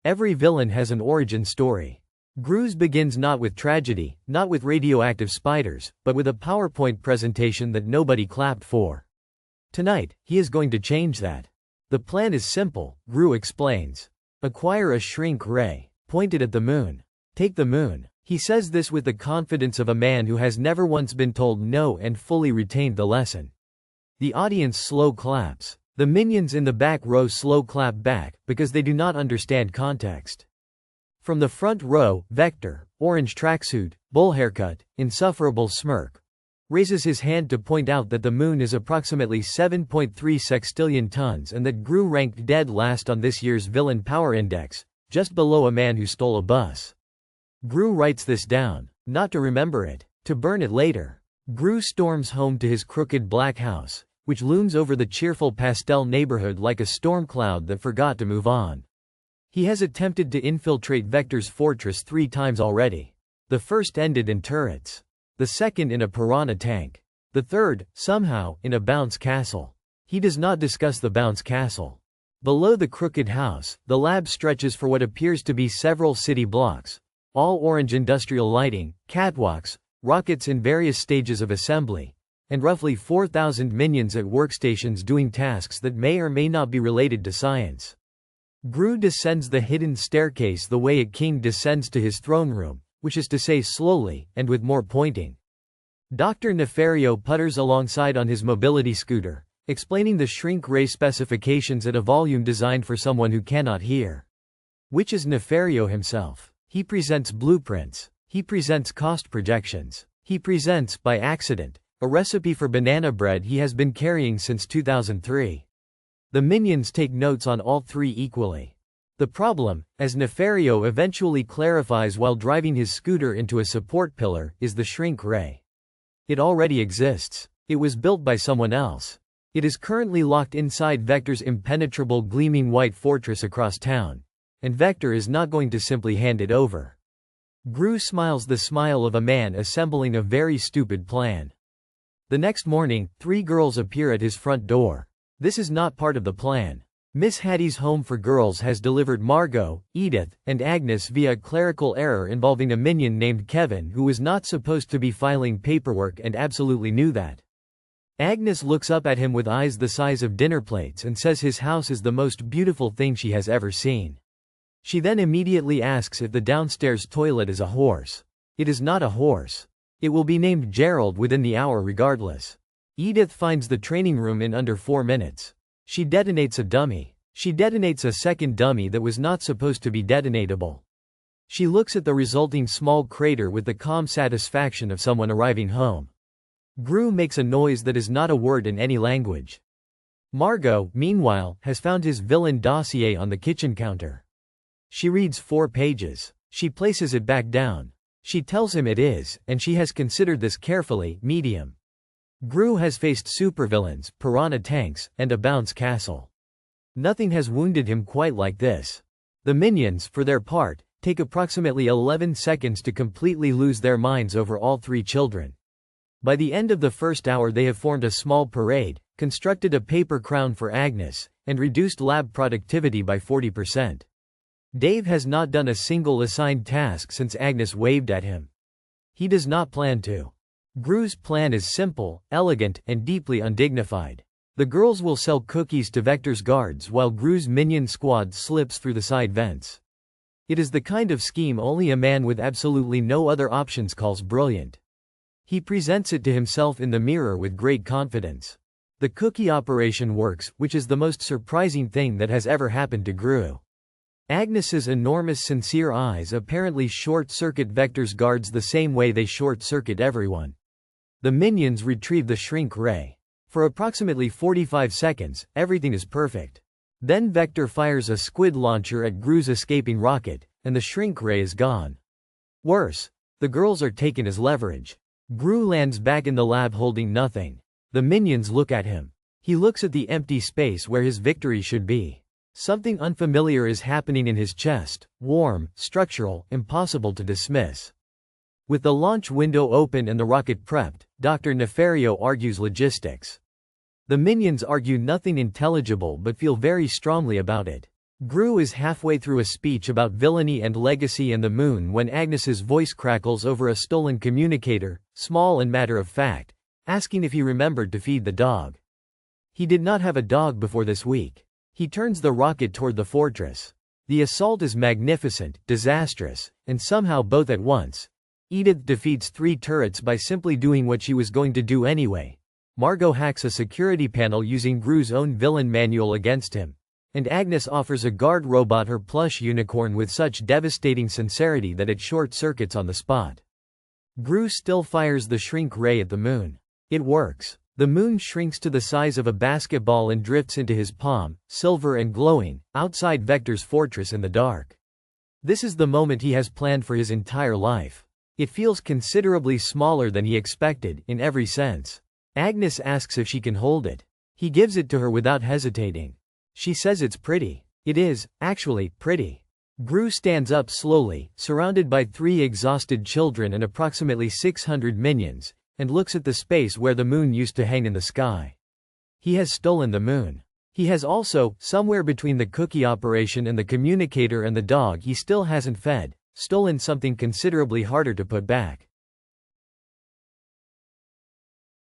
Every villain has an origin story. Gru's begins not with tragedy, not with radioactive spiders, but with a PowerPoint presentation that nobody clapped for. Tonight, he is going to change that. The plan is simple, Gru explains. Acquire a shrink ray, pointed at the moon. Take the moon. He says this with the confidence of a man who has never once been told no and fully retained the lesson. The audience slow claps. The minions in the back row slow clap back, because they do not understand context. From the front row, Vector, orange tracksuit, bowl haircut, insufferable smirk, raises his hand to point out that the moon is approximately 7.3 sextillion tons and that Gru ranked dead last on this year's Villain Power Index, just below a man who stole a bus. Gru writes this down, not to remember it, to burn it later. Gru storms home to his crooked black house, which looms over the cheerful pastel neighborhood like a storm cloud that forgot to move on. He has attempted to infiltrate Vector's fortress 3 times already. The first ended in turrets. The second in a piranha tank. The third, somehow, in a bounce castle. He does not discuss the bounce castle. Below the crooked house, the lab stretches for what appears to be several city blocks. All orange industrial lighting, catwalks, rockets in various stages of assembly, and roughly 4,000 minions at workstations doing tasks that may or may not be related to science. Gru descends the hidden staircase the way a king descends to his throne room, which is to say slowly, and with more pointing. Dr. Nefario putters alongside on his mobility scooter, explaining the shrink ray specifications at a volume designed for someone who cannot hear. Which is Nefario himself. He presents blueprints. He presents cost projections. He presents, by accident, a recipe for banana bread he has been carrying since 2003. The minions take notes on all 3 equally. The problem, as Nefario eventually clarifies while driving his scooter into a support pillar, is the shrink ray. It already exists. It was built by someone else. It is currently locked inside Vector's impenetrable gleaming white fortress across town. And Vector is not going to simply hand it over. Gru smiles the smile of a man assembling a very stupid plan. The next morning, 3 girls appear at his front door. This is not part of the plan. Miss Hattie's Home for Girls has delivered Margot, Edith, and Agnes via a clerical error involving a minion named Kevin who was not supposed to be filing paperwork and absolutely knew that. Agnes looks up at him with eyes the size of dinner plates and says his house is the most beautiful thing she has ever seen. She then immediately asks if the downstairs toilet is a horse. It is not a horse. It will be named Gerald within the hour regardless. Edith finds the training room in under 4 minutes. She detonates a dummy. She detonates a second dummy that was not supposed to be detonatable. She looks at the resulting small crater with the calm satisfaction of someone arriving home. Gru makes a noise that is not a word in any language. Margot, meanwhile, has found his villain dossier on the kitchen counter. She reads 4 pages. She places it back down. She tells him it is, and she has considered this carefully, medium. Gru has faced supervillains, piranha tanks, and a bounce castle. Nothing has wounded him quite like this. The minions, for their part, take approximately 11 seconds to completely lose their minds over all 3 children. By the end of the first hour they have formed a small parade, constructed a paper crown for Agnes, and reduced lab productivity by 40%. Dave has not done a single assigned task since Agnes waved at him. He does not plan to. Gru's plan is simple, elegant, and deeply undignified. The girls will sell cookies to Vector's guards while Gru's minion squad slips through the side vents. It is the kind of scheme only a man with absolutely no other options calls brilliant. He presents it to himself in the mirror with great confidence. The cookie operation works, which is the most surprising thing that has ever happened to Gru. Agnes's enormous sincere eyes apparently short-circuit Vector's guards the same way they short-circuit everyone. The minions retrieve the shrink ray. For approximately 45 seconds, everything is perfect. Then Vector fires a squid launcher at Gru's escaping rocket, and the shrink ray is gone. Worse, the girls are taken as leverage. Gru lands back in the lab holding nothing. The minions look at him. He looks at the empty space where his victory should be. Something unfamiliar is happening in his chest, warm, structural, impossible to dismiss. With the launch window open and the rocket prepped, Dr. Nefario argues logistics. The minions argue nothing intelligible but feel very strongly about it. Gru is halfway through a speech about villainy and legacy and the moon when Agnes's voice crackles over a stolen communicator, small and matter-of-fact, asking if he remembered to feed the dog. He did not have a dog before this week. He turns the rocket toward the fortress. The assault is magnificent, disastrous, and somehow both at once. Edith defeats 3 turrets by simply doing what she was going to do anyway. Margot hacks a security panel using Gru's own villain manual against him. And Agnes offers a guard robot her plush unicorn with such devastating sincerity that it short-circuits on the spot. Gru still fires the shrink ray at the moon. It works. The moon shrinks to the size of a basketball and drifts into his palm, silver and glowing, outside Vector's fortress in the dark. This is the moment he has planned for his entire life. It feels considerably smaller than he expected, in every sense. Agnes asks if she can hold it. He gives it to her without hesitating. She says it's pretty. It is, actually, pretty. Gru stands up slowly, surrounded by 3 exhausted children and approximately 600 minions, and looks at the space where the moon used to hang in the sky. He has stolen the moon. He has also, somewhere between the cookie operation and the communicator and the dog he still hasn't fed, stolen something considerably harder to put back.